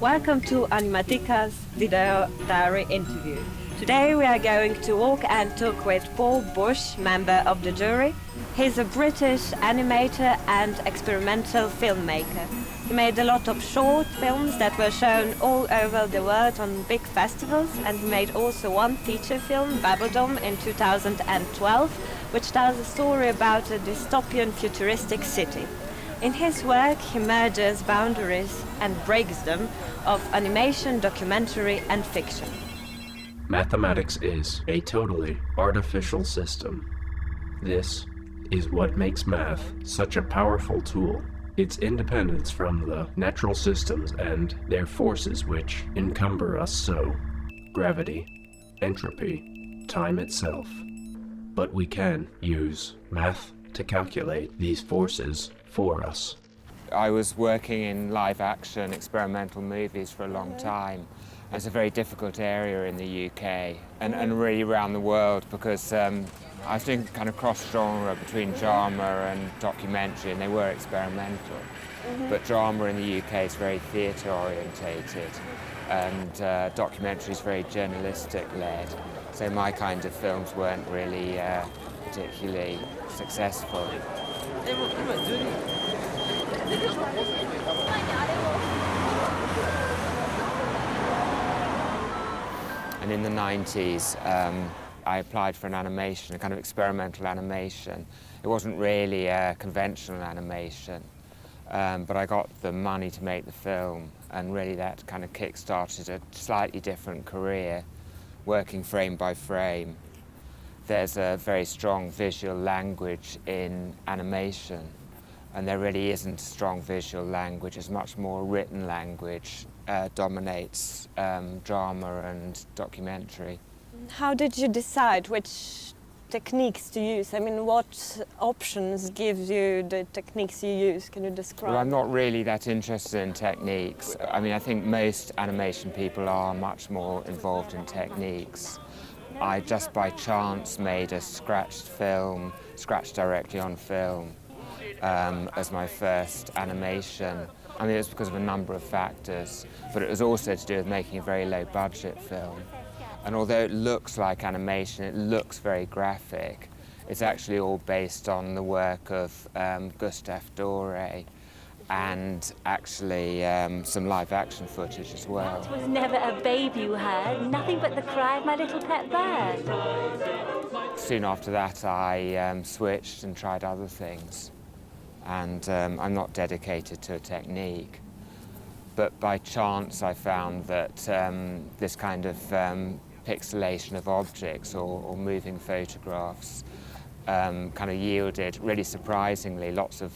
Welcome to Animateka's video diary interview. Today we are going to walk and talk with Paulom Bushem, member of the jury. He's a British animator and experimental filmmaker. He made a lot of short films that were shown all over the world on big festivals, and he made also one feature film, Paulom, in 2012, which tells a story about a dystopian futuristic city. In his work, he merges boundaries and breaks them of animation, documentary and fiction. Mathematics is a totally artificial system. This is what makes math such a powerful tool. Its independence from the natural systems and their forces which encumber us so. Gravity, entropy, time itself. But we can use math to calculate these forces for us. I was working in live action experimental movies for a long time. It's a very difficult area in the UK and really around the world because I was doing kind of cross-genre between drama and documentary, and they were experimental. But drama in the UK is very theatre-orientated and documentary is very journalistic-led. So my kind of films weren't really particularly successful. And in the 90s, I applied for an animation, a kind of experimental animation. It wasn't really a conventional animation, but I got the money to make the film, and really that kind of kick-started a slightly different career, working frame by frame. There's a very strong visual language in animation, and there really isn't a strong visual language. It's much more written language dominates drama and documentary. How did you decide which techniques to use? I mean, what options gives you the techniques you use? Can you describe? Well, I'm not really that interested in techniques. I mean, I think most animation people are much more involved in techniques. I just by chance made a scratched directly on film, as my first animation. I mean, it was because of a number of factors, but it was also to do with making a very low-budget film. And although it looks like animation, it looks very graphic, it's actually all based on the work of Gustave Doré and actually some live-action footage as well. That was never a baby you heard, nothing but the cry of my little pet bird. Soon after that, I switched and tried other things. And I'm not dedicated to a technique. But by chance, I found that this kind of pixelation of objects or moving photographs kind of yielded, really surprisingly, lots of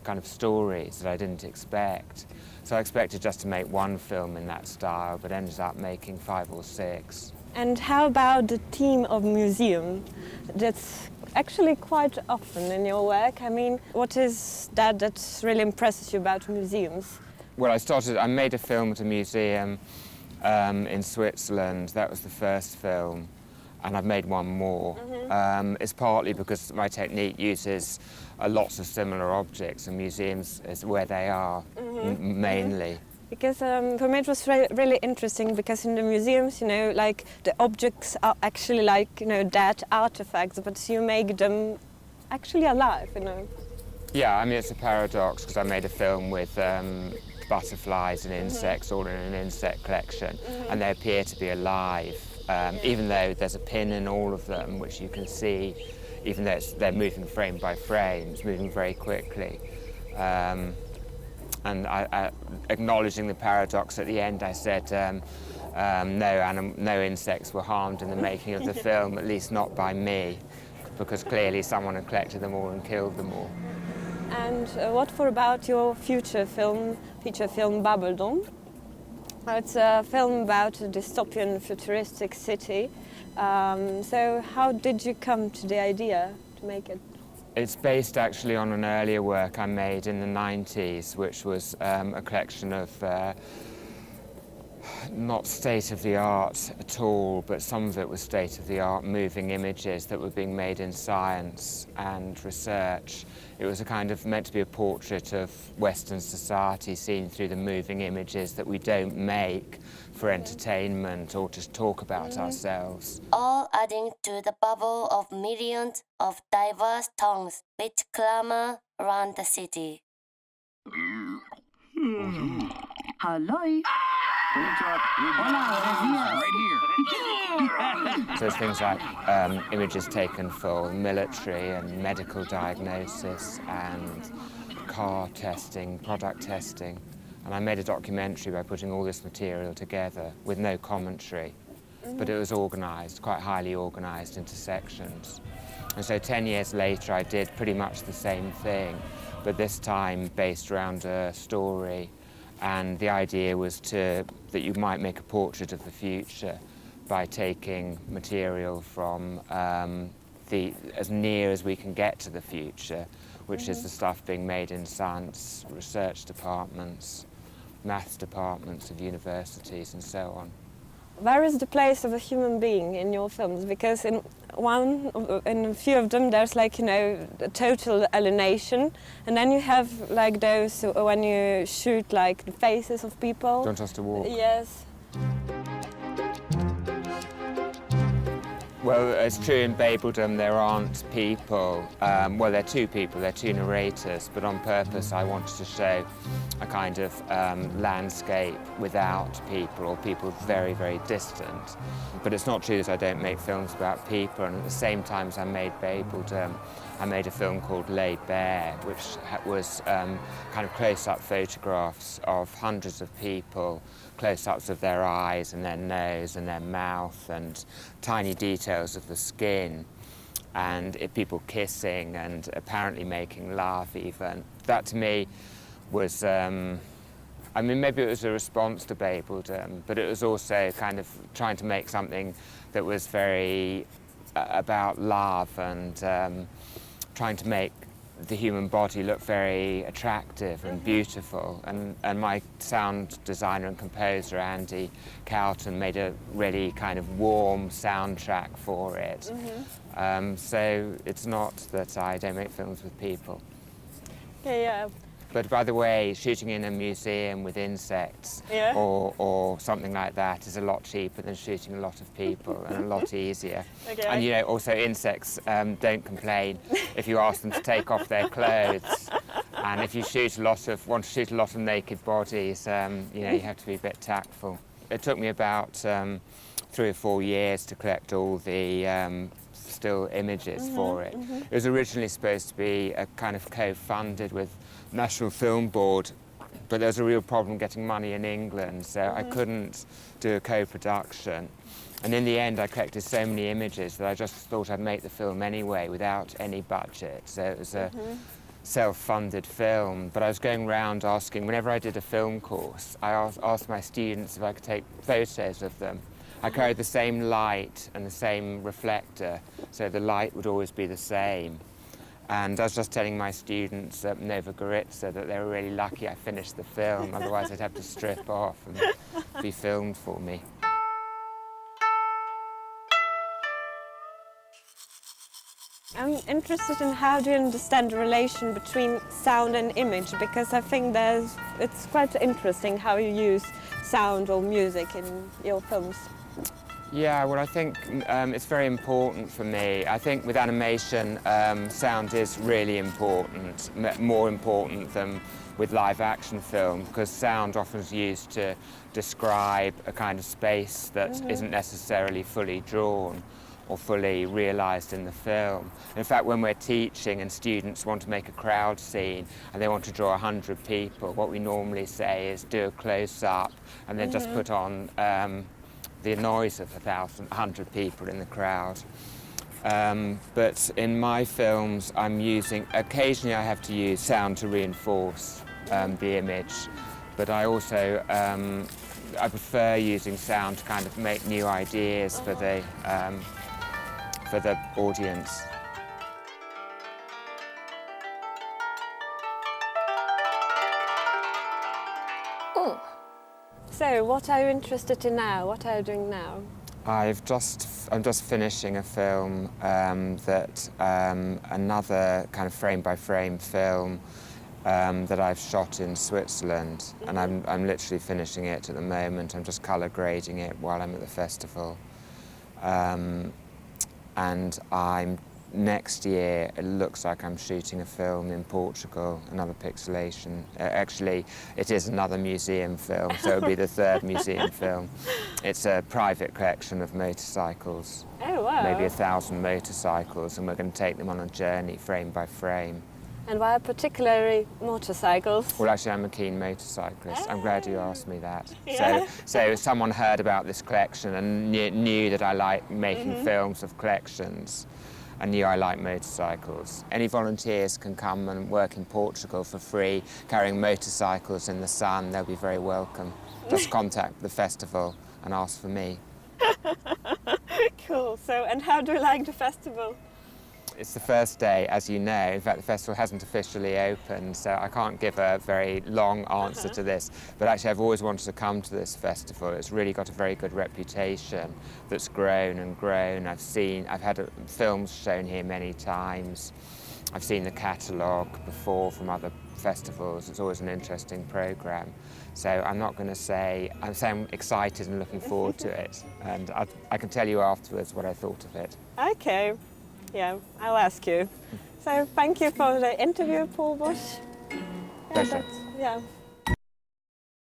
kind of stories that I didn't expect. So I expected just to make one film in that style, but ended up making 5 or 6. And how about the theme of museum? That's actually quite often in your work. I mean, what is that really impresses you about museums? Well, I made a film at a museum in Switzerland. That was the first film, and I've made one more. It's partly because my technique uses lots of similar objects, and museums is where they are mainly. Because for me it was really interesting, because in the museums, you know, like the objects are actually like, you know, dead artifacts, but you make them actually alive, you know. Yeah, I mean, it's a paradox, because I made a film with butterflies and insects all in an insect collection, and they appear to be alive, even though there's a pin in all of them, which you can see, even though they're moving frame by frame, it's moving very quickly. And acknowledging the paradox at the end, I said no insects were harmed in the making of the film, at least not by me, because clearly someone had collected them all and killed them all. And what about your feature film, Paulom? It's a film about a dystopian futuristic city. So how did you come to the idea to make it? It's based actually on an earlier work I made in the 90s, which was a collection of not state-of-the-art at all, but some of it was state-of-the-art moving images that were being made in science and research. It was a kind of meant to be a portrait of Western society seen through the moving images that we don't make for entertainment or to talk about ourselves. All adding to the bubble of millions of diverse tongues which clamor around the city. Hello. So there's things like images taken for military and medical diagnosis and car testing, product testing. And I made a documentary by putting all this material together with no commentary. But it was organised, quite highly organised into sections. And so 10 years later I did pretty much the same thing, but this time based around a story. And the idea was that you might make a portrait of the future by taking material from as near as we can get to the future, which is the stuff being made in science research departments, maths departments of universities and so on. Where is the place of a human being in your films? Because in a few of them there's like, you know, a total alienation, and then you have like those when you shoot like the faces of people. Don't us to walk? Yes. Well, it's true in Babeldom there aren't people. Well, there are two people, there are two narrators, but on purpose I wanted to show a kind of landscape without people, or people very, very distant. But it's not true that I don't make films about people, and at the same time as I made Babeldom, I made a film called Laid Bare, which was kind of close-up photographs of hundreds of people, close-ups of their eyes and their nose and their mouth and tiny details of the skin, and people kissing and apparently making love even. That to me was, I mean, maybe it was a response to Babeldom, but it was also kind of trying to make something that was very about love and trying to make the human body look very attractive and beautiful. And my sound designer and composer, Andy Cowton, made a really kind of warm soundtrack for it. So it's not that I don't make films with people. Okay, yeah. But by the way, shooting in a museum with insects or something like that is a lot cheaper than shooting a lot of people and a lot easier. Okay, and you know, also insects don't complain if you ask them to take off their clothes. And if you want to shoot a lot of naked bodies, you know, you have to be a bit tactful. It took me about 3 or 4 years to collect all the still images for it. It was originally supposed to be a kind of co-funded with National Film Board, but there was a real problem getting money in England, so I couldn't do a co-production. And in the end I collected so many images that I just thought I'd make the film anyway without any budget, so it was a self-funded film. But I was going around asking, whenever I did a film course, I asked my students if I could take photos of them. I carried the same light and the same reflector, so the light would always be the same. And I was just telling my students at Nova Gorica that they were really lucky I finished the film, otherwise they'd have to strip off and be filmed for me. I'm interested in how do you understand the relation between sound and image, because I think it's quite interesting how you use sound or music in your films. Yeah, well, I think it's very important for me. I think with animation, sound is really important, more important than with live action film, because sound often is used to describe a kind of space that isn't necessarily fully drawn or fully realised in the film. In fact, when we're teaching and students want to make a crowd scene and they want to draw 100 people, what we normally say is do a close-up and then just put on the noise of 100 people in the crowd. But in my films, occasionally I have to use sound to reinforce the image, but I also, I prefer using sound to kind of make new ideas for the audience. So, what are you interested in now? What are you doing now? I'm just finishing a film another kind of frame-by-frame film that I've shot in Switzerland, and I'm literally finishing it at the moment. I'm just colour grading it while I'm at the festival. And next year, it looks like I'm shooting a film in Portugal, another pixelation. Actually, it is another museum film, so it'll be the third museum film. It's a private collection of motorcycles. Oh, wow. Maybe 1,000 motorcycles, and we're going to take them on a journey, frame by frame. And why particularly motorcycles? Well, actually, I'm a keen motorcyclist. I'm glad you asked me that. Yeah. So someone heard about this collection and knew that I like making films of collections. I knew I liked motorcycles. Any volunteers can come and work in Portugal for free, carrying motorcycles in the sun. They'll be very welcome. Just contact the festival and ask for me. Cool. So, and how do you like the festival? It's the first day, as you know. In fact, the festival hasn't officially opened, so I can't give a very long answer to this. But actually, I've always wanted to come to this festival. It's really got a very good reputation that's grown and grown. I've had films shown here many times. I've seen the catalogue before from other festivals. It's always an interesting programme. So I'm not going to say, I'm excited and looking forward to it. And I can tell you afterwards what I thought of it. Okay. Yeah, I'll ask you. So thank you for the interview, Paul Bush. Pleasure. Yeah.